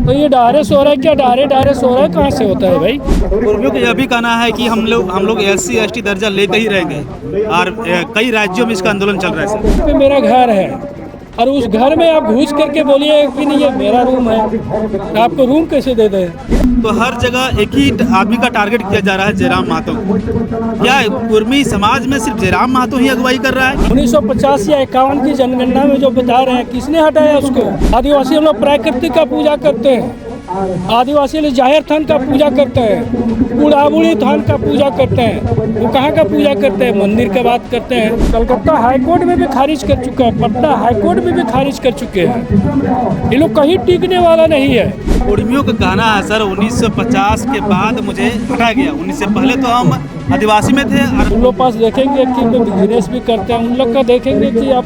तो ये डारे सो रहा है क्या? डारे सो रहा है कहाँ से होता है भाई? कुर्मियों का यह भी कहना है कि हम लोग SC/ST दर्जा लेकर ही रहेंगे और कई राज्यों में इसका आंदोलन चल रहा है सर। पे मेरा घर है और उस घर में आप घुस करके बोलिए कि नहीं ये मेरा रूम है, तो आपको रूम कैसे दे दें? तो हर जगह एक ही आदमी का टारगेट किया जा रहा है, जयराम महतो। क्या कुर्मी समाज में सिर्फ जयराम महतो ही अगुवाई कर रहा है? 1950 या 51 की जनगणना में जो बता रहे हैं, किसने हटाया उसको? आदिवासी हम लोग प्राकृतिक का पूजा करते हैं, आदिवासी लोग जाहिर थान का पूजा करते हैं, बुढ़ाबुढ़ी थान का पूजा करते हैं। वो कहाँ का पूजा करते हैं? मंदिर का बात करते हैं। कलकत्ता हाईकोर्ट में भी खारिज कर चुका है, पटना हाईकोर्ट में भी खारिज कर चुके हैं। ये लोग कहीं टिकने वाला नहीं है। कुर्मियों का कहना है सर 1950 के बाद मुझे हटाया गया, 19 से पहले तो हम आदिवासी में थे। और उन लोग पास देखेंगे कि बिजनेस भी करते हैं, उन लोग का देखेंगे कि आप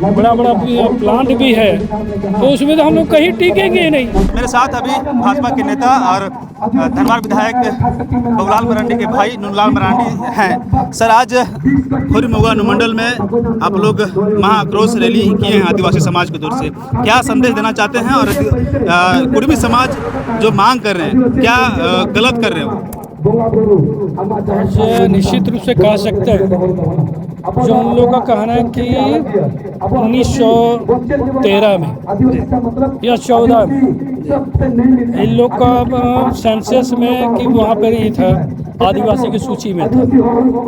बड़ा बड़ा प्लांट भी है, तो उसमें तो हम लोग कहीं टिकेंगे नहीं। मेरे साथ अभी भाजपा के नेता और धनबाद विधायक बबूलाल मरांडी के भाई नूनलाल मरांडी हैं। सर, आज खुर्मी अनुमंडल में आप लोग महाआक्रोश रैली किए हैं आदिवासी समाज की ओर से, क्या संदेश देना चाहते हैं? और कुर्मी समाज जो मांग कर रहे हैं, क्या गलत कर रहे हो? निश्चित रूप से कह सकते हैं, जो उन लोगों का कहना है कि 1913 में या 14 में इन लोग का सेंसस में कि वहाँ पर ही था, आदिवासी की सूची में था,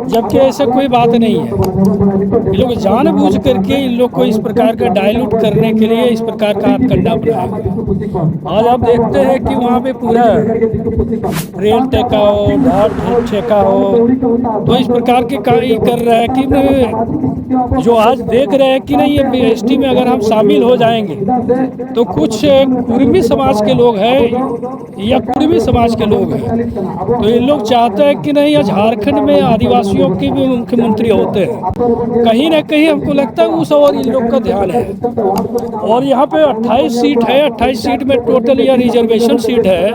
जबकि ऐसा कोई बात नहीं है। ये लोग जानबूझ करके इन लोग को इस प्रकार का डाइल्यूट करने के लिए इस प्रकार का हथकंडा बनाया गया। आज आप देखते हैं कि वहाँ पे पूरा रेल टेका हो, ढाट ठेका हो, तो इस प्रकार के कार्य कर रहा है कि जो आज देख रहे हैं कि नहीं ये ST में अगर हम शामिल हो जाएंगे तो कुछ कुर्मी समाज के लोग हैं या कुर्मी समाज के लोग हैं, तो ये लोग चाहते हैं कि नहीं झारखंड में आदिवासियों के भी मुख्यमंत्री होते हैं। कहीं ना कहीं हमको लगता है उस और इन लोग का ध्यान है। और यहाँ पे 28 सीट है, 28 सीट में टोटल या रिजर्वेशन सीट है।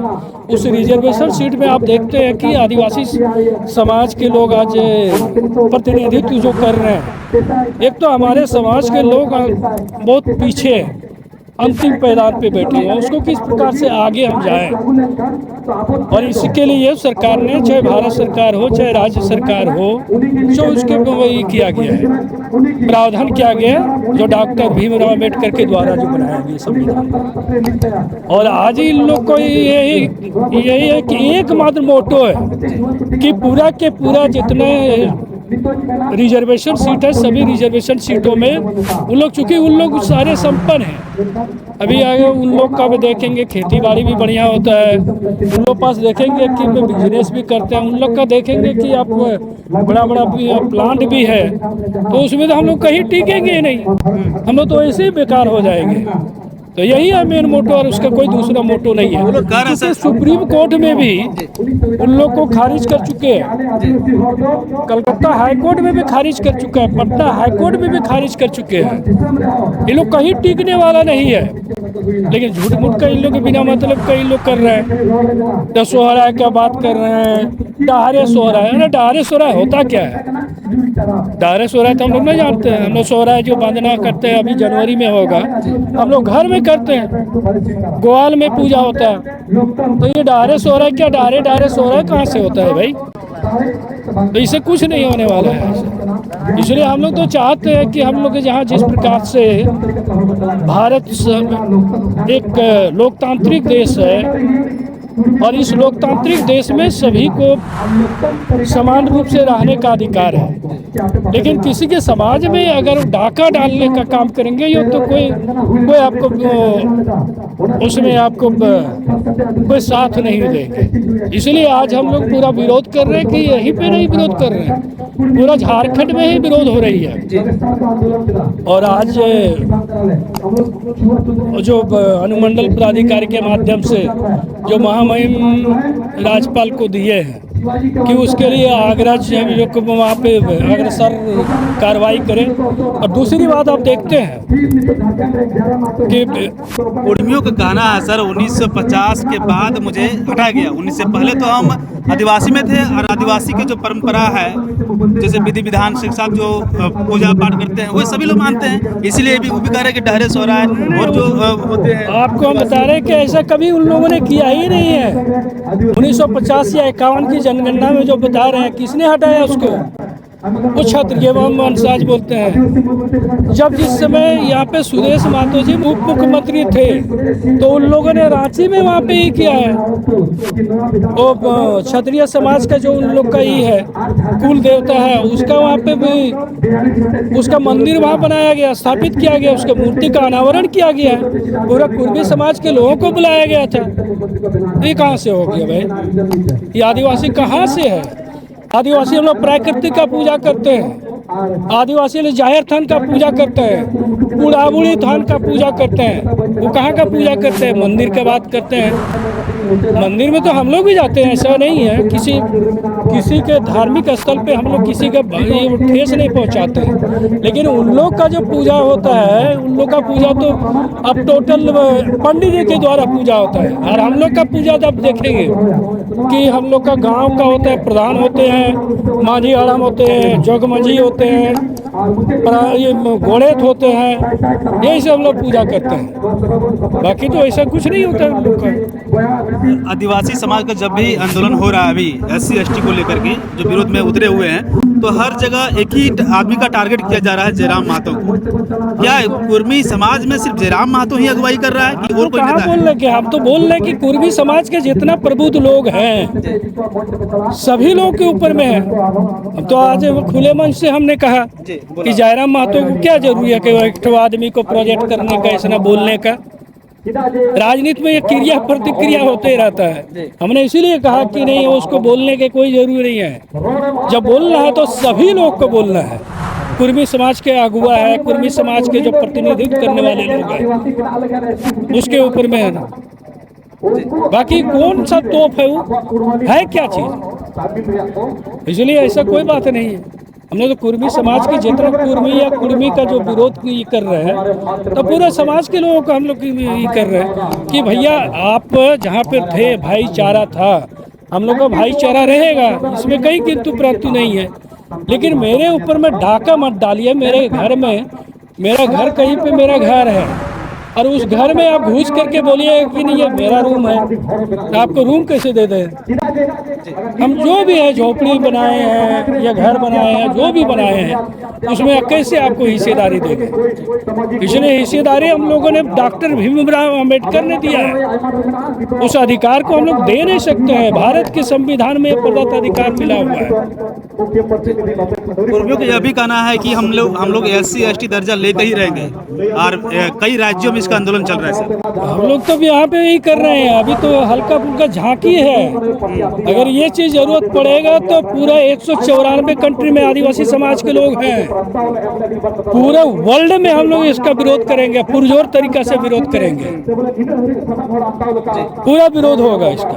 उस रिजर्वेशन सीट में आप देखते हैं कि आदिवासी समाज के लोग आज प्रतिनिधित्व जो कर रहे हैं, एक तो हमारे समाज के लोग बहुत पीछे हैं, अंतिम पायदान पे बैठे हैं, उसको किस प्रकार से आगे हम जाएं। और इसके लिए सरकार ने, चाहे भारत सरकार हो चाहे राज्य सरकार हो, जो उसके वही किया गया है, प्रावधान किया गया जो डॉक्टर भीमराव अम्बेडकर के द्वारा जो बनाया गया संविधान। और आज इन लोग को यही है कि एकमात्र मोटो है कि पूरा के पूरा जितने रिजर्वेशन सीट है, सभी रिजर्वेशन सीटों में उन लोग, चूँकि उन लोग सारे संपन्न हैं। अभी आगे उन लोग का भी देखेंगे, खेती बाड़ी भी बढ़िया होता है, उन लोग पास देखेंगे कि बिजनेस भी करते हैं, उन लोग का देखेंगे कि आप बड़ा बड़ा प्लांट भी है, तो उसमें तो हम लोग कहीं टिकेंगे नहीं, हम लोग तो ऐसे ही बेकार हो जाएंगे। तो यही है मेन मोटो, और उसका कोई दूसरा मोटो नहीं है। क्योंकि सुप्रीम कोर्ट में भी उन लोग को खारिज कर चुके हैं, कलकत्ता हाईकोर्ट में भी खारिज कर चुका है, पटना हाईकोर्ट में भी खारिज कर चुके हैं। ये लोग कहीं टिकने वाला नहीं है, लेकिन झूठ मूठ का इन लोग के बिना मतलब का इन लोग कर रहे हैं। तो सोहराय क्या बात कर रहे हैं, डारे सोहराय। अरे डारे सोहराय होता क्या है? डारे सोहराय तो हम लोग नहीं जानते हैं। हम लोग सोहराय जो वंदना करते हैं, अभी जनवरी में होगा, हम लोग घर में करते हैं, ग्वाल में पूजा होता है। तो ये डारे सोहराय क्या? डारे सोहराय कहाँ से होता है भाई? तो इससे कुछ नहीं होने वाला है। इसलिए हम लोग तो चाहते हैं कि हम लोग जहाँ जिस प्रकार से भारत एक लोकतांत्रिक देश है, और इस लोकतांत्रिक देश में सभी को समान रूप से रहने का अधिकार है, लेकिन किसी के समाज में अगर डाका डालने का काम करेंगे ये तो कोई आपको उसमें आपको कोई साथ नहीं देंगे। इसलिए आज हम लोग पूरा विरोध कर रहे हैं कि यहीं पे नहीं विरोध कर रहे हैं, पूरा झारखंड में ही विरोध हो रही है। और आज जो अनुमंडल पदाधिकारी के माध्यम से जो महामहिम राज्यपाल को दिए हैं कि उसके लिए आगरा से हम लोग को वहाँ पे अग्रसर कार्रवाई करें। और दूसरी बात आप देखते हैं कि कुर्मियों का कहना है सर 1950 के बाद मुझे हटाया गया, 19 से पहले तो हम आदिवासी में थे और आदिवासी की जो परंपरा है, जैसे विधि विधान के साथ जो पूजा पाठ करते हैं, वो सभी लोग मानते हैं। इसीलिए भी वो भी कह रहे हैं कि डहरे सोहराय और जो होते हैं, आपको हम बता रहे हैं कि ऐसा कभी उन लोगों ने किया ही नहीं है। 1950 या 51 की जनगणना में जो बता रहे हैं, किसने हटाया उसको? वो क्षत्रिय वंशज बोलते हैं। जब जिस समय यहाँ पे सुरेश महतो जी उप मुख्यमंत्री थे, तो उन लोगों ने रांची में वहाँ पे ही किया है। वो क्षत्रिय समाज का जो उन लोग का ही है, कुल देवता है, उसका वहाँ पे भी उसका मंदिर वहाँ बनाया गया, स्थापित किया गया, उसके मूर्ति का अनावरण किया गया। पूरा कुर्मी समाज के लोगों को बुलाया गया था। ये कहाँ से हो गया भाई? ये आदिवासी कहाँ से है? आदिवासी हम लोग प्राकृतिक का पूजा करते हैं। आदिवासी लोग जाहिर थान का पूजा करते हैं, बुढ़ाबुढ़ी थान का पूजा करते हैं। वो कहाँ का पूजा करते हैं? मंदिर की बात करते हैं। मंदिर में तो हम लोग भी जाते हैं, ऐसा नहीं है। किसी के धार्मिक स्थल पे हम लोग किसी का ठेस नहीं पहुंचाते हैं। लेकिन उन लोग का जो पूजा होता है, उन लोग का पूजा तो अब टोटल पंडित जी के द्वारा पूजा होता है। और हम लोग का पूजा जब देखेंगे कि हम लोग का गांव का होता है, प्रधान होते हैं, माझी आड़म होते हैं, जोगमंझी होते हैं, ये घोड़ेत होते हैं, यही सब हम लोग पूजा करते हैं। बाकी तो ऐसा कुछ नहीं होता है हम लोग का। आदिवासी समाज का जब भी आंदोलन हो रहा है अभी SC ST को लेकर के, जो विरोध में उतरे हुए हैं, तो हर जगह एक ही आदमी का टारगेट किया जा रहा है, जयराम महतो को। क्या कुर्मी समाज में सिर्फ जयराम महतो ही अगुवाई कर रहा है कि और कोई नेता है? बोल रहे कि हम तो बोल रहे कि कुर्मी समाज के जितना प्रबुद्ध लोग हैं, सभी लोग के ऊपर में है। अब तो आज खुले मन से हमने कहा कि जयराम महतो को क्या जरूरी है कि एक आदमी को प्रोजेक्ट करने का, ऐसा बोलने का। राजनीति में ये क्रिया प्रतिक्रिया होते ही रहता है। हमने इसीलिए कहा कि नहीं, उसको बोलने के कोई जरूरी नहीं है। जब बोलना है तो सभी लोग को बोलना है। कुर्मी समाज के अगुआ है, कुर्मी समाज के जो प्रतिनिधित्व करने वाले लोग हैं, उसके ऊपर में है ना। बाकी कौन सा तोप है, वो है क्या चीज? इसलिए ऐसा कोई बात नहीं है। हमने तो कुर्मी समाज के जितना कुर्मी या कुर्मी का जो विरोध ये कर रहे हैं, तो पूरे समाज के लोगों को हम लोग ये कर रहे हैं कि भैया आप जहाँ पे थे भाईचारा था, हम लोग का भाईचारा रहेगा, इसमें कहीं किंतु परंतु नहीं है। लेकिन मेरे ऊपर में डाका मत डालिए। मेरे घर में, मेरा घर कहीं पे मेरा घर है, और उस घर में आप घुस करके बोलिए कि नहीं ये मेरा रूम है, तो आपको रूम कैसे दे दें? हम जो भी है, झोपड़ी बनाए हैं या घर बनाए हैं, जो भी बनाए हैं, उसमें कैसे आपको हिस्सेदारी देंगे? इसलिए हिस्सेदारी हम लोगों ने डॉक्टर भीमराव अम्बेडकर ने दिया है। उस अधिकार को हम लोग दे नहीं सकते हैं। भारत के संविधान में प्रदत्त अधिकार मिला हुआ है। कुर्मियों का यह भी कहना है कि हम लोग SC ST दर्जा लेकर ही रहेंगे, और कई राज्यों में इसका आंदोलन चल रहा है सर। हम लोग तो यहाँ पे ही कर रहे हैं। अभी तो हल्का फुल्का झांकी है। अगर ये चीज जरूरत पड़ेगा तो पूरा 194 कंट्री में आदिवासी समाज के लोग हैं। पूरे वर्ल्ड में हम लोग इसका विरोध करेंगे, पुरजोर तरीका से विरोध करेंगे। पूरा विरोध होगा इसका।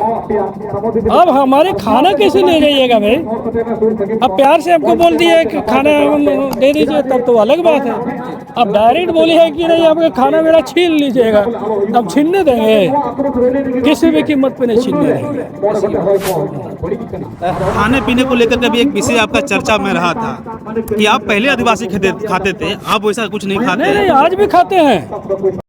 अब हमारे खाना कैसे ले जाइएगा भाई? अब प्यार से हमको बोल दिए कि खाना हम दे दीजिए, तब तो अलग बात है। अब डायरेक्ट बोली है कि नहीं आपका खाना मेरा छीन लीजिएगा, अब छीनने देंगे? किसी भी कीमत पे नहीं छीनने देंगे। खाने पीने को लेकर कभी एक विषय आपका चर्चा में रहा था कि आप पहले आदिवासी खाते थे, आप वैसा कुछ नहीं खाते? नहीं, आज भी खाते हैं।